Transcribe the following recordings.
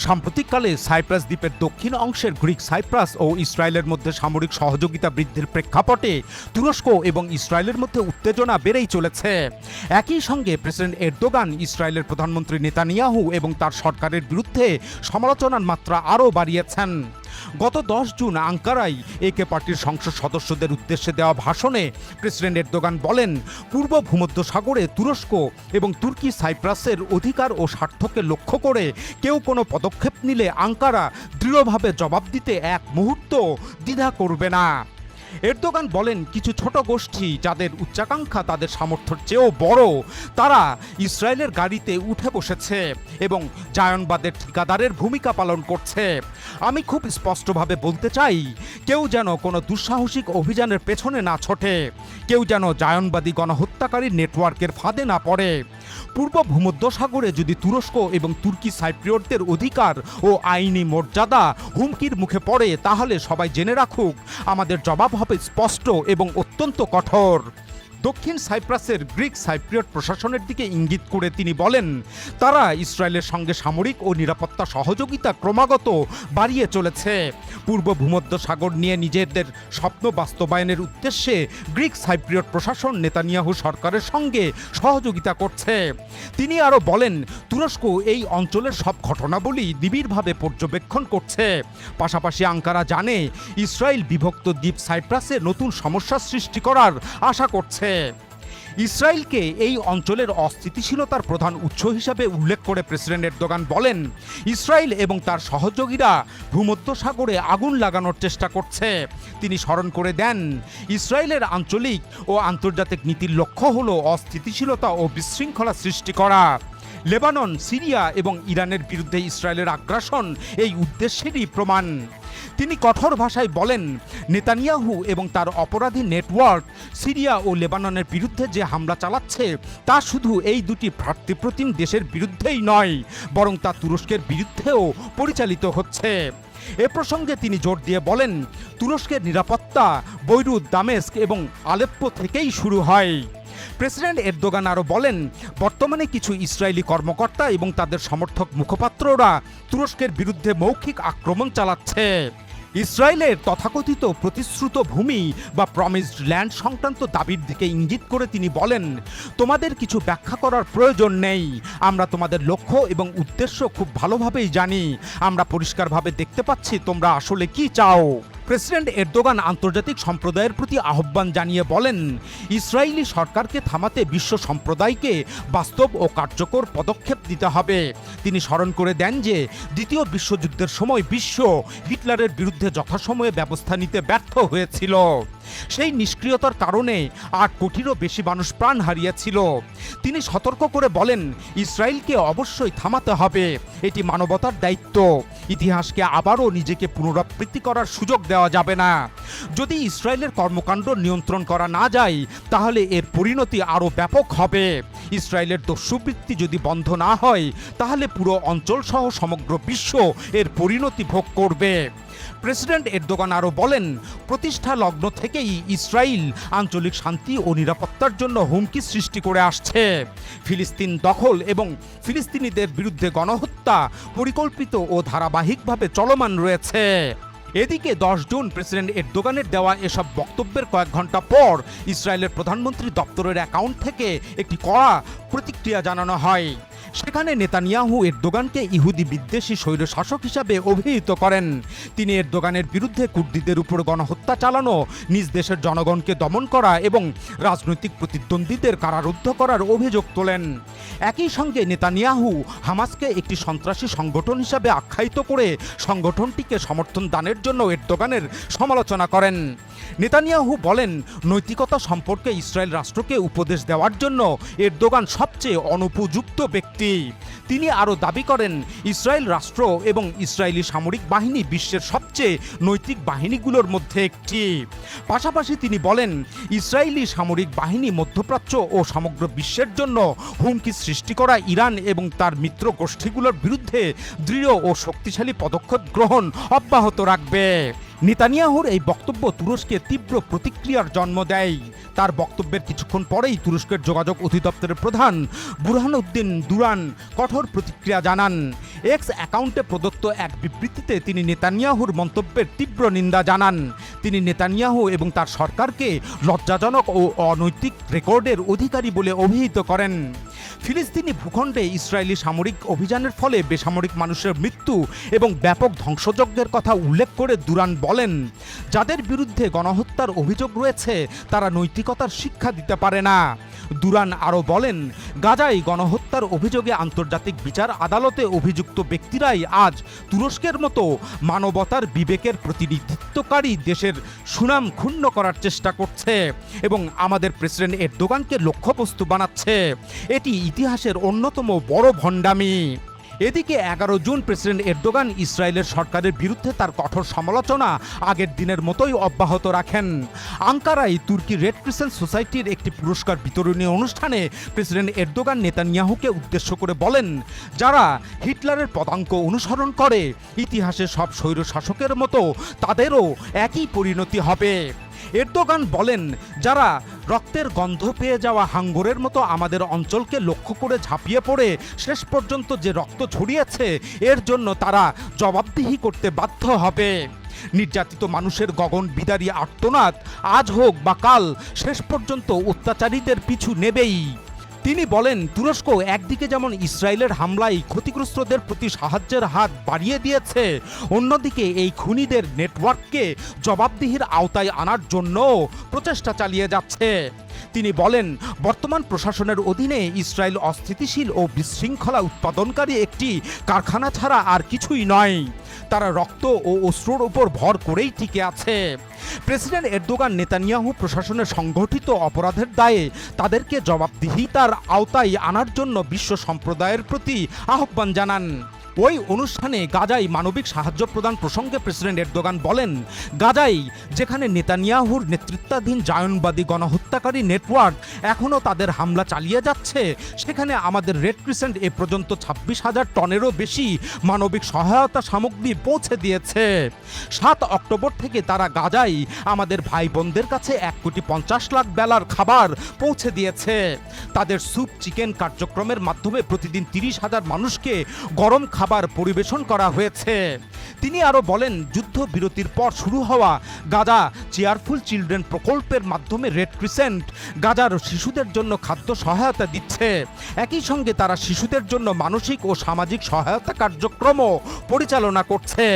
সাম্প্রতিককালে সাইপ্রাস দ্বীপের দক্ষিণ অংশের গ্রিক সাইপ্রাস ও ইসরায়েলের মধ্যে সামরিক সহযোগিতা বৃদ্ধির প্রেক্ষাপটে তুরস্ক এবং ইসরায়েলের মধ্যে উত্তেজনা বেড়েই চলেছে। একই সঙ্গে প্রেসিডেন্ট এরদোগান ইসরায়েলের প্রধানমন্ত্রী নেতানিয়াহু এবং তার সরকারের বিরুদ্ধে সমালোচনার মাত্রা আরও বাড়িয়েছেন। গত 10 জুন আঙ্কারায় একে পার্টির সংসদ সদস্যদের উদ্দেশ্যে দেওয়া ভাষণে প্রেসিডেন্ট এরদোগান বলেন, পূর্ব ভূমধ্যসাগরে তুরস্ক এবং তুর্কি সাইপ্রাসের অধিকার ও স্বার্থকে লক্ষ্য করে কেউ কোনো পদক্ষেপ নিলে আঙ্কারা দৃঢ়ভাবে জবাব দিতে এক মুহূর্ত দ্বিধা করবে না। এরদোগান বলেন, কিছু ছোট গোষ্ঠী যাদের উচ্চাকাঙ্ক্ষা তাদের সামর্থ্যের চেয়েও বড়, তারা ইসরায়েলের গাড়িতে উঠে বসেছে এবং জায়নবাদের ঠিকাদারের ভূমিকা পালন করছে। আমি খুব স্পষ্টভাবে বলতে চাই, কেউ যেন কোনো দুঃসাহসিক অভিযানের পেছনে না ছোটে, কেউ যেন জায়নবাদী গণহত্যাকারীর নেটওয়ার্কের ফাঁদে না পড়ে। পূর্ব ভূমধ্যসাগরে যদি তুরস্ক এবং তুর্কি সাইপ্রিয়টদের অধিকার ও আইনি মর্যাদা হুমকির মুখে পড়ে, তাহলে সবাই জেনে রাখুক, আমাদের জবাব হবে স্পষ্ট এবং অত্যন্ত কঠোর। দক্ষিণ সাইপ্রাসের গ্রিক সাইপ্রিয়ট প্রশাসনের দিকে ইঙ্গিত করে তিনি বলেন, তারা ইসরায়েলের সঙ্গে সামরিক ও নিরাপত্তা সহযোগিতা ক্রমাগত বাড়িয়ে চলেছে। পূর্ব ভূমধ্যসাগর নিয়ে নিজেদের স্বপ্ন বাস্তবায়নের উদ্দেশ্যে গ্রিক সাইপ্রিয়ট প্রশাসন নেতানিয়াহু সরকারের সঙ্গে সহযোগিতা করছে। তিনি আরও বলেন, তুরস্ক এই অঞ্চলের সব ঘটনাবলী নিবিড়ভাবে পর্যবেক্ষণ করছে। পাশাপাশি আঙ্কারা জানে, ইসরায়েল বিভক্ত দ্বীপ সাইপ্রাসে নতুন সমস্যা সৃষ্টি করার আশা করছে। ইসরায়েলকে এই অঞ্চলের অস্থিতিশীলতার প্রধান উৎস হিসাবে উল্লেখ করে প্রেসিডেন্ট এরদোগান বলেন, ইসরায়েল এবং তার সহযোগীরা ভূমধ্যসাগরে আগুন লাগানোর চেষ্টা করছে। তিনি স্মরণ করে দেন, ইসরায়েলের আঞ্চলিক ও আন্তর্জাতিক নীতির লক্ষ্য হল অস্থিতিশীলতা ও বিশৃঙ্খলা সৃষ্টি করা। লেবানন, সিরিয়া এবং ইরানের বিরুদ্ধে ইসরায়েলের আগ্রাসন এই উদ্দেশ্যেরই প্রমাণ। তিনি কঠোর ভাষায় বলেন, নেতানিয়াহু এবং তার অপরাধী নেটওয়ার্ক সিরিয়া ও লেবাননের বিরুদ্ধে যে হামলা চালাচ্ছে, তা শুধু এই দুটি ভ্রাতৃপ্রতিম দেশের বিরুদ্ধেই নয়, বরং তা তুরস্কের বিরুদ্ধেও পরিচালিত হচ্ছে। এ প্রসঙ্গে তিনি জোর দিয়ে বলেন, তুরস্কের নিরাপত্তা বৈরুত, দামেস্ক এবং আলেপ্পো থেকেই শুরু হয়। প্রেসিডেন্ট এরদোগান আরও বলেন, বর্তমানে কিছু ইসরায়েলি কর্মকর্তা এবং তাদের সমর্থক মুখপাত্ররা তুরস্কের বিরুদ্ধে মৌখিক আক্রমণ চালাচ্ছে। ইসরায়েলের তথাকথিত প্রতিশ্রুত ভূমি বা প্রমিসড ল্যান্ড সংক্রান্ত দাবির দিকে ইঙ্গিত করে তিনি বলেন, তোমাদের কিছু ব্যাখ্যা করার প্রয়োজন নেই। আমরা তোমাদের লক্ষ্য এবং উদ্দেশ্য খুব ভালোভাবেই জানি। আমরা পরিষ্কারভাবে দেখতে পাচ্ছি তোমরা আসলে কি চাও। প্রেসিডেন্ট এরদোগান আন্তর্জাতিক সম্প্রদায়ের প্রতি আহ্বান জানিয়ে বলেন, ইসরায়েলি সরকারকে থামাতে বিশ্ব সম্প্রদায়কে বাস্তব ও কার্যকর পদক্ষেপ দিতে হবে। তিনি স্মরণ করে দেন যে দ্বিতীয় বিশ্বযুদ্ধের সময় বিশ্ব হিটলারের বিরুদ্ধে যথাসময়ে ব্যবস্থা নিতে ব্যর্থ হয়েছিল। সেই নিষ্ক্রিয়তার কারণে 8 কোটিরও বেশি মানুষ প্রাণ হারিয়েছিল। তিনি সতর্ক করে বলেন, ইসরায়েলকে অবশ্যই থামাতে হবে, এটি মানবতার দায়িত্ব। ইতিহাসকে আবারও নিজেকে পুনরাবৃত্তি করার সুযোগ দেওয়া যাবে না। যদি ইসরায়েলের কর্মকাণ্ড নিয়ন্ত্রণ করা না যায়, তাহলে এর পরিণতি আরও ব্যাপক হবে। ইসরায়েলের দস্যুবৃত্তি যদি বন্ধ না হয়, তাহলে পুরো অঞ্চল সহ সমগ্র বিশ্ব এর পরিণতি ভোগ করবে। প্রেসিডেন্ট এরদোগান আরও বলেন, প্রতিষ্ঠা লগ্ন থেকেই ইসরায়েল আঞ্চলিক শান্তি ও নিরাপত্তার জন্য হুমকি সৃষ্টি করে আসছে। ফিলিস্তিন দখল এবং ফিলিস্তিনিদের বিরুদ্ধে গণহত্যা পরিকল্পিত ও ধারাবাহিকভাবে চলমান রয়েছে। এদিকে 10 জুন প্রেসিডেন্ট এরদোগানের দেওয়া এসব বক্তব্যের কয়েক ঘন্টা পর ইসরায়েলের প্রধানমন্ত্রী দপ্তরের অ্যাকাউন্ট থেকে একটি কড়া প্রতিক্রিয়া জানানো হয়। সেখানে নেতানিয়াহু এরদোগানকে ইহুদি বিদ্বেষী স্বৈরশাসক হিসাবে অভিহিত করেন। তিনি এরদোগানের বিরুদ্ধে কুর্দিদের উপর গণহত্যা চালানো, নিজ দেশের জনগণকে দমন করা এবং রাজনৈতিক প্রতিদ্বন্দ্বীদের কারারুদ্ধ করার অভিযোগ তোলেন। একই সঙ্গে নেতানিয়াহু হামাসকে একটি সন্ত্রাসী সংগঠন হিসাবে আখ্যায়িত করে সংগঠনটিকে সমর্থন দানের জন্য এরদোগানের সমালোচনা করেন। নেতানিয়াহু বলেন, নৈতিকতা সম্পর্কে ইসরায়েল রাষ্ট্রকে উপদেশ দেওয়ার জন্য এরদোগান সবচেয়ে অনুপযুক্ত ব্যক্তি। তিনি আরও দাবি করেন, ইসরায়েল রাষ্ট্র এবং ইসরায়েলি সামরিক বাহিনী বিশ্বের সবচেয়ে নৈতিক বাহিনীগুলোর মধ্যে একটি। পাশাপাশি তিনি বলেন, ইসরায়েলি সামরিক বাহিনী মধ্যপ্রাচ্য ও সমগ্র বিশ্বের জন্য হুমকি সৃষ্টি করা ইরান এবং তার মিত্র গোষ্ঠীগুলোর বিরুদ্ধে দৃঢ় ও শক্তিশালী পদক্ষেপ গ্রহণ অব্যাহত রাখবে। নেতানিয়াহুর এই বক্তব্য তুরস্কে তীব্র প্রতিক্রিয়ার জন্ম দেয়। তার বক্তব্যের কিছুক্ষণ পরেই তুরস্কের যোগাযোগ অধিদপ্তরের প্রধান বুরহানুদ্দিন দুরান কঠোর প্রতিক্রিয়া জানান। এক্স অ্যাকাউন্টে প্রদত্ত এক বিবৃতিতে তিনি নেতানিয়াহুর মন্তব্যের তীব্র নিন্দা জানান। তিনি নেতানিয়াহু এবং তার সরকারকে লজ্জাজনক ও অনৈতিক রেকর্ডের অধিকারী বলে অভিহিত করেন। ফিলিস্তিনি ভূখণ্ডে ইসরায়েলি সামরিক অভিযানের ফলে বেসামরিক মানুষের মৃত্যু এবং ব্যাপক ধ্বংসযজ্ঞের কথা উল্লেখ করে দুরান বলেন, যাদের বিরুদ্ধে গণহত্যার অভিযোগ রয়েছে তারা নৈতিকতার শিক্ষা দিতে পারে না। দুরান আরও বলেন, গাজায় গণহত্যার অভিযোগে আন্তর্জাতিক বিচার আদালতে অভিযুক্ত ব্যক্তিরাই আজ তুরস্কের মতো মানবতার বিবেকের প্রতিনিধিত্বকারী দেশের সুনাম ক্ষুণ্ণ করার চেষ্টা করছে এবং আমাদের প্রেসিডেন্ট এরদোগানকে লক্ষ্যবস্তু বানাচ্ছে। এটি ইতিহাসের অন্যতম বড় ভণ্ডামি। এদিকে 11 জুন প্রেসিডেন্ট এরদোগান ইসরায়েলের সরকারের বিরুদ্ধে তার কঠোর সমালোচনা আগের দিনের মতোই অব্যাহত রাখেন। আঙ্কারায় তুর্কি রেড ক্রিসেন্ট সোসাইটির একটি পুরস্কার বিতরণী অনুষ্ঠানে প্রেসিডেন্ট এরদোগান নেতানিয়াহুকে উদ্দেশ্য করে বলেন, যারা হিটলারের পদাঙ্ক অনুসরণ করে ইতিহাসের সব স্বৈরশাসকের মতো তাদেরও একই পরিণতি হবে। এরদোগান বলেন, যারা রক্তের গন্ধ পেয়ে যাওয়া হাঙ্গরের মতো আমাদের অঞ্চলকে লক্ষ্য করে ঝাঁপিয়ে পড়ে শেষ পর্যন্ত যে রক্ত ঝরিয়েছে এর জন্য তারা জবাবদিহি করতে বাধ্য হবে। নির্যাতিত মানুষের গগন বিদারী আর্তনাদ আজ হোক বা কাল শেষ পর্যন্ত অত্যাচারীদের পিছু নেবেই। তিনি বলেন, তুরস্ক একদিকে যেমন ইসরায়েলের হামলায় ক্ষতিগ্রস্তদের প্রতি সাহায্যের হাত বাড়িয়ে দিয়েছে, অন্যদিকে এই খুনিদের নেটওয়ার্ককে জবাবদিহির আওতায় আনার জন্য প্রচেষ্টা চালিয়ে যাচ্ছে। তিনি বলেন, বর্তমান প্রশাসনের অধীনে ইসরায়েল অস্থিতিশীল ও বিশৃঙ্খলা উৎপাদনকারী একটি কারখানা ছাড়া আর কিছুই নয়। তারা রক্ত ও অস্ত্রের উপর ভর করেই টিকে আছে। প্রেসিডেন্ট এরদোগান নেতানিয়াহু প্রশাসনের সংগঠিত অপরাধের দায়ে তাদেরকে জবাবদিহিতার আওতায় আনার জন্য বিশ্ব সম্প্রদায়ের প্রতি আহ্বান জানান। ওই অনুষ্ঠানে গাজায় মানবিক সাহায্য প্রদান প্রসঙ্গে প্রেসিডেন্ট এরদোগান বলেন, গাজায় যেখানে নেতানিয়াহুর নেতৃত্বাধীন জায়নবাদী গণহত্যাকারী নেটওয়ার্ক এখনও তাদের হামলা চালিয়ে যাচ্ছে, সেখানে আমাদের রেড ক্রিসেন্ট এ পর্যন্ত 26,000 টনেরও বেশি মানবিক সহায়তা সামগ্রী পৌঁছে দিয়েছে। 7 অক্টোবর থেকে তারা গাজায় আমাদের ভাই বোনদের কাছে 1,50,00,000 বেলার খাবার পৌঁছে দিয়েছে। তাদের স্যুপ চিকেন কার্যক্রমের মাধ্যমে প্রতিদিন 30,000 মানুষকে গরম খাবার পরিবেশন করা হয়েছে। তিনি আরও বলেন, যুদ্ধবিরতির পর শুরু হওয়া গাজা চেয়ারফুল চিলড্রেন প্রকল্পের মাধ্যমে রেড ক্রিসেন্ট গাজার শিশুদের জন্য খাদ্য সহায়তা দিচ্ছে। একই সঙ্গে তারা শিশুদের জন্য মানসিক ও সামাজিক সহায়তা কার্যক্রমও পরিচালনা করছে।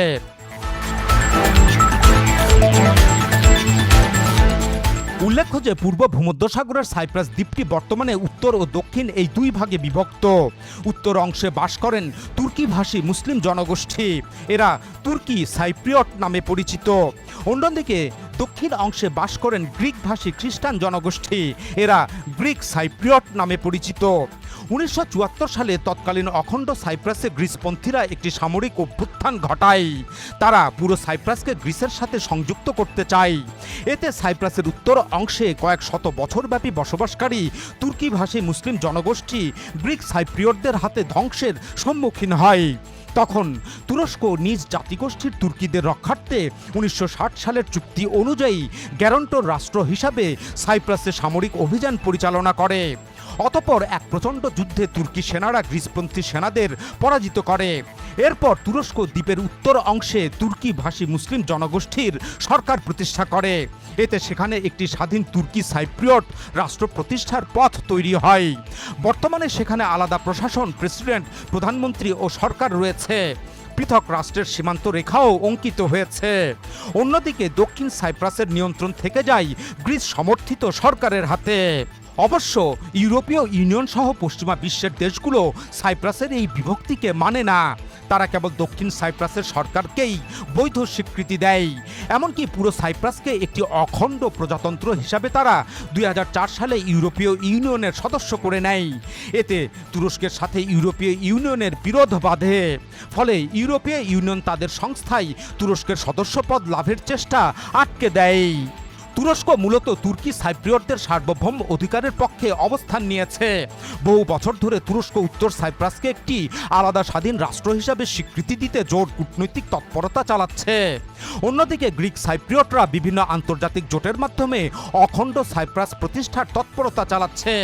উল্লেখ্য যে পূর্ব ভূমধ্যসাগরের সাইপ্রাস দ্বীপটি বর্তমানে উত্তর ও দক্ষিণ এই দুই ভাগে বিভক্ত। উত্তর অংশে বাস করেন তুর্কিভাষী মুসলিম জনগোষ্ঠী, এরা তুর্কি সাইপ্রিয়ট নামে পরিচিত। অন্যদিকে দক্ষিণ অংশে বাস করেন গ্রিকভাষী খ্রিস্টান জনগোষ্ঠী, এরা গ্রিক সাইপ্রিয়ট নামে পরিচিত। 1974 সালে তৎকালীন অখণ্ড সাইপ্রাসে গ্রিসপন্থীরা একটি সামরিক অভ্যুত্থান ঘটায়। তারা পুরো সাইপ্রাসকে গ্রিসের সাথে সংযুক্ত করতে চায়। এতে সাইপ্রাসের উত্তর অংশে কয়েক শত বছরব্যাপী বসবাসকারী তুর্কিভাষী মুসলিম জনগোষ্ঠী গ্রিক সাইপ্রিয়টদের হাতে ধ্বংসের সম্মুখীন হয়। তখন তুরস্ক নিজ জাতিগোষ্ঠীর তুর্কিদের রক্ষার্থে 1960 সালের চুক্তি অনুযায়ী গ্যারান্টর রাষ্ট্র হিসাবে সাইপ্রাসে সামরিক অভিযান পরিচালনা করে। অতঃপর এক প্রচণ্ড যুদ্ধে তুর্কি সেনারা গ্রিসপন্থী সেনাদের পরাজিত করে। এরপর তুরস্ক দ্বীপের উত্তর অংশে তুর্কি ভাষী মুসলিম জনগোষ্ঠীর সরকার প্রতিষ্ঠা করে। এতে সেখানে একটি স্বাধীন তুর্কি সাইপ্রিয়ট রাষ্ট্র প্রতিষ্ঠার পথ তৈরি হয়। বর্তমানে সেখানে আলাদা প্রশাসন, প্রেসিডেন্ট, প্রধানমন্ত্রী ও সরকার রয়েছে। পৃথক রাষ্ট্রের সীমান্ত রেখাও অঙ্কিত হয়েছে। অন্যদিকে দক্ষিণ সাইপ্রাসের নিয়ন্ত্রণ থেকে যায় গ্রিস সমর্থিত সরকারের হাতে। অবশ্য ইউরোপীয় ইউনিয়ন সহ পশ্চিমা বিশ্বের দেশগুলো সাইপ্রাসের এই বিভক্তিকে মানে না। তারা কেবল দক্ষিণ সাইপ্রাসের সরকারকেই বৈধ স্বীকৃতি দেয়। এমনকি পুরো সাইপ্রাসকে একটি অখণ্ড প্রজাতন্ত্র হিসাবে তারা 2004 সালে ইউরোপীয় ইউনিয়নের সদস্য করে নেয়। এতে তুরস্কের সাথে ইউরোপীয় ইউনিয়নের বিরোধ বাধে। ফলে ইউরোপীয় ইউনিয়ন তাদের সংস্থায় তুরস্কের সদস্যপদ লাভের চেষ্টা আটকে দেয়। তুরস্ক মূলত তুর্কি সাইপ্রিয়টদের সার্বভৌম অধিকারের পক্ষে অবস্থান নিয়েছে। বহু বছর ধরে তুরস্ক উত্তর সাইপ্রাসকে একটি আলাদা স্বাধীন রাষ্ট্র হিসাবে স্বীকৃতি দিতে জোর কূটনৈতিক তৎপরতা চালাচ্ছে। অন্যদিকে গ্রিক সাইপ্রিয়টরা বিভিন্ন আন্তর্জাতিক জোটের মাধ্যমে অখণ্ড সাইপ্রাস প্রতিষ্ঠার তৎপরতা চালাচ্ছে।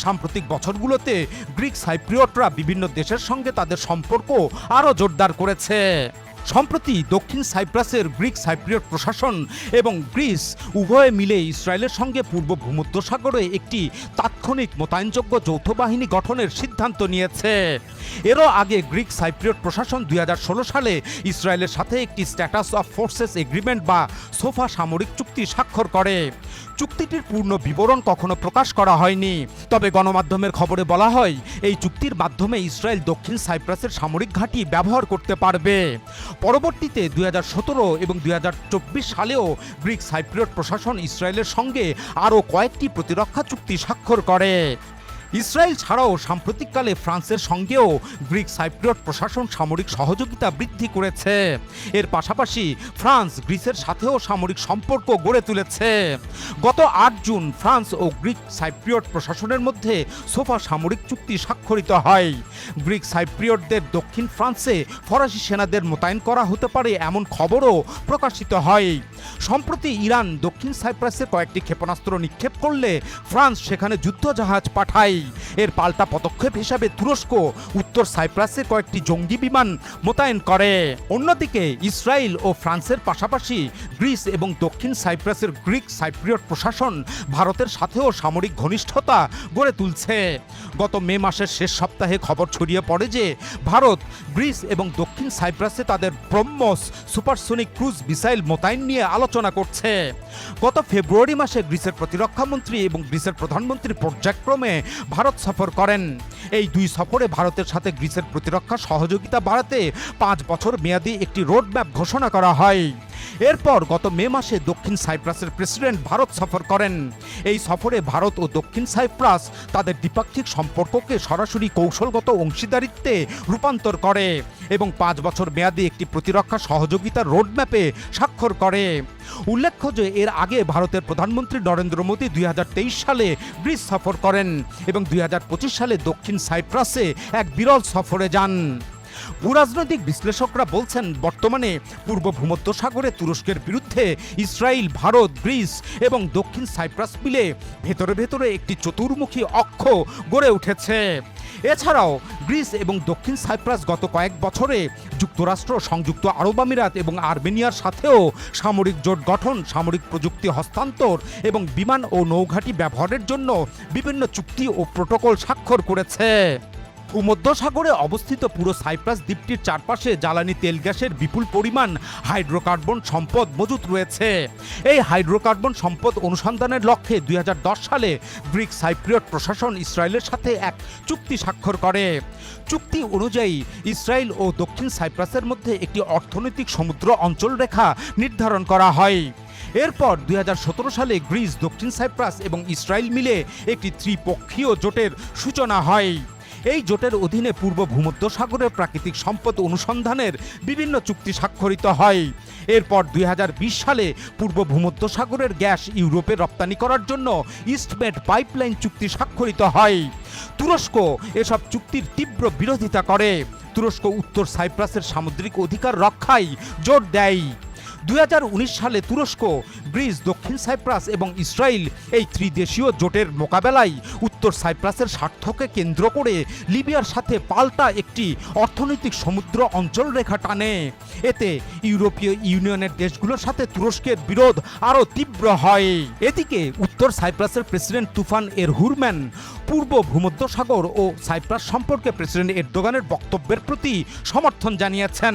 সাম্প্রতিক বছরগুলোতে গ্রিক সাইপ্রিয়টরা বিভিন্ন দেশের সঙ্গে তাদের সম্পর্ক আরও জোরদার করেছে। সম্প্রতি দক্ষিণ সাইপ্রাসের গ্রিক সাইপ্রিয়ট প্রশাসন এবং গ্রিস উভয়ে মিলে ইসরায়েলের সঙ্গে পূর্ব ভূমধ্যসাগরে একটি তাৎক্ষণিক মোতায়েনযোগ্য যৌথ বাহিনী গঠনের সিদ্ধান্ত নিয়েছে। এরও আগে গ্রিক সাইপ্রিয়ট প্রশাসন 2016 সালে ইসরায়েলের সাথে একটি স্ট্যাটাস অফ ফোর্সেস এগ্রিমেন্ট বা সোফা সামরিক চুক্তি স্বাক্ষর করে। চুক্তিটির পূর্ণ বিবরণ কখনো প্রকাশ করা হয়নি, তবে গণমাধ্যমের খবরে বলা হয় এই চুক্তির মাধ্যমে ইসরায়েল দক্ষিণ সাইপ্রাসের সামরিক ঘাঁটি ব্যবহার করতে পারবে। পরবর্তীতে 2017 এবং 2024 সালেও গ্রিক সাইপ্রিয়ট প্রশাসন ইসরায়েলের সঙ্গে আরও কয়েকটি প্রতিরক্ষা চুক্তি স্বাক্ষর করে। ইসরায়েল ছাড়াও সাম্প্রতিককালে ফ্রান্সের সঙ্গেও গ্রিক সাইপ্রিয়ট প্রশাসন সামরিক সহযোগিতা বৃদ্ধি করেছে। এর পাশাপাশি ফ্রান্স গ্রিসের সাথেও সামরিক সম্পর্ক গড়ে তুলেছে। গত 8 জুন ফ্রান্স ও গ্রিক সাইপ্রিয়ট প্রশাসনের মধ্যে সোফা সামরিক চুক্তি স্বাক্ষরিত হয়। গ্রিক সাইপ্রিয়টদের দক্ষিণ ফ্রান্সে ফরাসি সেনাদের মোতায়েন করা হতে পারে এমন খবরও প্রকাশিত হয়। সম্প্রতি ইরান দক্ষিণ সাইপ্রাসে কয়েকটি ক্ষেপণাস্ত্র নিক্ষেপ করলে ফ্রান্স সেখানে যুদ্ধজাহাজ পাঠায়। এর পাল্টা পদক্ষেপ হিসাবে তুরস্ক উত্তর সাইপ্রাসে কয়েকটি জঙ্গি বিমান মোতায়েন করে। অন্যদিকে ইসরায়েল ও ফ্রান্সের পাশাপাশি গ্রিস এবং দক্ষিণ সাইপ্রাসের গ্রিক সাইপ্রিয়ট প্রশাসন ভারতের সাথেও সামরিক ঘনিষ্ঠতা গড়ে তুলছে। গত মে মাসের শেষ সপ্তাহে খবর ছড়িয়ে পড়ে যে ভারত গ্রিস এবং দক্ষিণ সাইপ্রাসে তাদের ব্রহ্মস সুপারসোনিক ক্রুজ মিসাইল মোতায়েন নিয়ে আলোচনা করছে। গত ফেব্রুয়ারি মাসে গ্রিসের প্রতিরক্ষা মন্ত্রী এবং গ্রিসের প্রধানমন্ত্রী পর্যায়ক্রমে ভারত সফর করেন। এই দুই সফরে ভারতের সাথে গ্রিসের প্রতিরক্ষা সহযোগিতা বাড়াতে 5 বছর মেয়াদী একটি রোডম্যাপ ঘোষণা করা হয়। এরপর গত মে মাসে দক্ষিণ সাইপ্রাসের প্রেসিডেন্ট ভারত সফর করেন। এই সফরে ভারত ও দক্ষিণ সাইপ্রাস তাদের দ্বিপাক্ষিক সম্পর্ককে সরাসরি কৌশলগত অংশীদারিত্বে রূপান্তর করে এবং 5 বছর মেয়াদী একটি প্রতিরক্ষা সহযোগিতার রোডম্যাপে স্বাক্ষর করে। উল্লেখ্য যে এর আগে ভারতের প্রধানমন্ত্রী নরেন্দ্র মোদী 2023 সালে গ্রিস সফর করেন এবং 2025 সালে দক্ষিণ সাইপ্রাসে এক বিরল সফরে যান। ভূরাজনৈতিক বিশ্লেষকরা বলছেন বর্তমানে পূর্ব ভূমধ্যসাগরে তুরস্কের বিরুদ্ধে ইসরায়েল, ভারত, গ্রিস এবং দক্ষিণ সাইপ্রাস মিলে ভেতরে ভেতরে একটি চতুর্মুখী অক্ষ গড়ে উঠেছে। এছাড়াও গ্রিস এবং দক্ষিণ সাইপ্রাস গত কয়েক বছরে যুক্তরাষ্ট্র, সংযুক্ত আরব আমিরাত এবং আর্মেনিয়ার সাথেও সামরিক জোট গঠন, সামরিক প্রযুক্তি হস্তান্তর এবং বিমান ও নৌঘাঁটি ব্যবহারের জন্য বিভিন্ন চুক্তি ও প্রোটোকল স্বাক্ষর করেছে। ভূমধ্যসাগরে অবস্থিত পুরো সাইপ্রাস দ্বীপটির চারপাশে জ্বালানি তেল গ্যাসের বিপুল পরিমাণ হাইড্রোকার্বন সম্পদ মজুত রয়েছে। এই হাইড্রোকার্বন সম্পদ অনুসন্ধানের লক্ষ্যে 2010 সালে গ্রিক সাইপ্রিয়ট প্রশাসন ইসরায়েলের সাথে এক চুক্তি স্বাক্ষর করে। চুক্তি অনুযায়ী ইসরায়েল ও দক্ষিণ সাইপ্রাসের মধ্যে একটি অর্থনৈতিক সমুদ্র অঞ্চল রেখা নির্ধারণ করা হয়। এরপর 2017 সালে গ্রিস, দক্ষিণ সাইপ্রাস এবং ইসরায়েল মিলে একটি ত্রিপক্ষীয় জোটের সূচনা হয়। এই জোটের অধীনে পূর্ব ভূমধ্যসাগরের প্রাকৃতিক সম্পদ অনুসন্ধানের বিভিন্ন চুক্তি স্বাক্ষরিত হয়। এরপর 2020 সালে পূর্ব ভূমধ্যসাগরের গ্যাস ইউরোপে রপ্তানি করার জন্য ইস্টমেড পাইপলাইন চুক্তি স্বাক্ষরিত হয়। তুরস্ক এসব চুক্তির তীব্র বিরোধিতা করে। তুরস্ক উত্তর সাইপ্রাসের সামুদ্রিক অধিকার রক্ষায় জোর দেয়। 2019 সালে তুরস্ক, গ্রিস, দক্ষিণ সাইপ্রাস এবং ইসরায়েল এই ত্রিদেশীয় জোটের মোকাবেলায় উত্তর সাইপ্রাসের স্বার্থকে কেন্দ্র করে লিবিয়ার সাথে পাল্টা একটি অর্থনৈতিক সমুদ্র অঞ্চল রেখা টানে। এতে ইউরোপীয় ইউনিয়নের দেশগুলোর সাথে তুরস্কের বিরোধ আরও তীব্র হয়। এদিকে উত্তর সাইপ্রাসের প্রেসিডেন্ট তুফান এরহুরম্যান পূর্ব ভূমধ্যসাগর ও সাইপ্রাস সম্পর্কে প্রেসিডেন্ট এরদোগানের বক্তব্যের প্রতি সমর্থন জানিয়েছেন।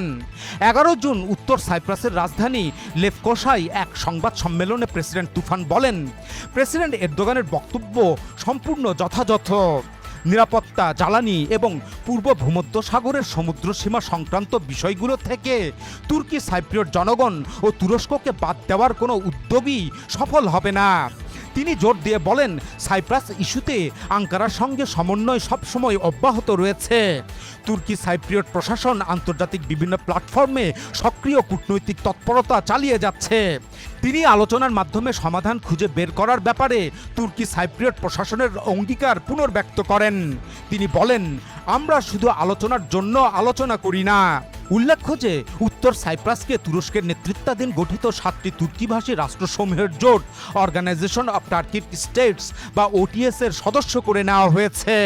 11 জুন উত্তর সাইপ্রাসের রাজধানী লেফকোশায় এক সংবাদ সম্মেলনে প্রেসিডেন্ট তুফান বলেন, প্রেসিডেন্ট এরদোগানের বক্তব্য সম্পূর্ণ যথাযথ। নিরাপত্তা, জ্বালানি এবং পূর্ব ভূমধ্যসাগরের সমুদ্র সীমা সংক্রান্ত বিষয়গুলো থেকে তুর্কি সাইপ্রিয়ট জনগণ ও তুরস্ককে বাদ দেওয়ার কোনো উদ্যোগই সফল হবে না। তিনি জোর দিয়ে বলেন, সাইপ্রাস ইস্যুতে আঙ্কারার সঙ্গে সমন্বয় সবসময় অব্যাহত রয়েছে। তুর্কি সাইপ্রিয়ট প্রশাসন আন্তর্জাতিক বিভিন্ন প্ল্যাটফর্মে সক্রিয় কূটনৈতিক তৎপরতা চালিয়ে যাচ্ছে। তিনি আলোচনার মাধ্যমে সমাধান খুঁজে বের করার ব্যাপারে তুর্কি সাইপ্রিয়ট প্রশাসনের অঙ্গীকার পুনর্ব্যক্ত করেন। তিনি বলেন, আমরা শুধু আলোচনার জন্য আলোচনা করি না। উল্লেখ্য যে উত্তর সাইপ্রাসকে তুরস্কের নেতৃত্বাধীন গঠিত 7টি তুর্কিভাষী রাষ্ট্রসমূহের জোট অর্গানাইজেশন অব টার্কিক স্টেটস বা ওটিএস এর সদস্য করে নেওয়া হয়েছে।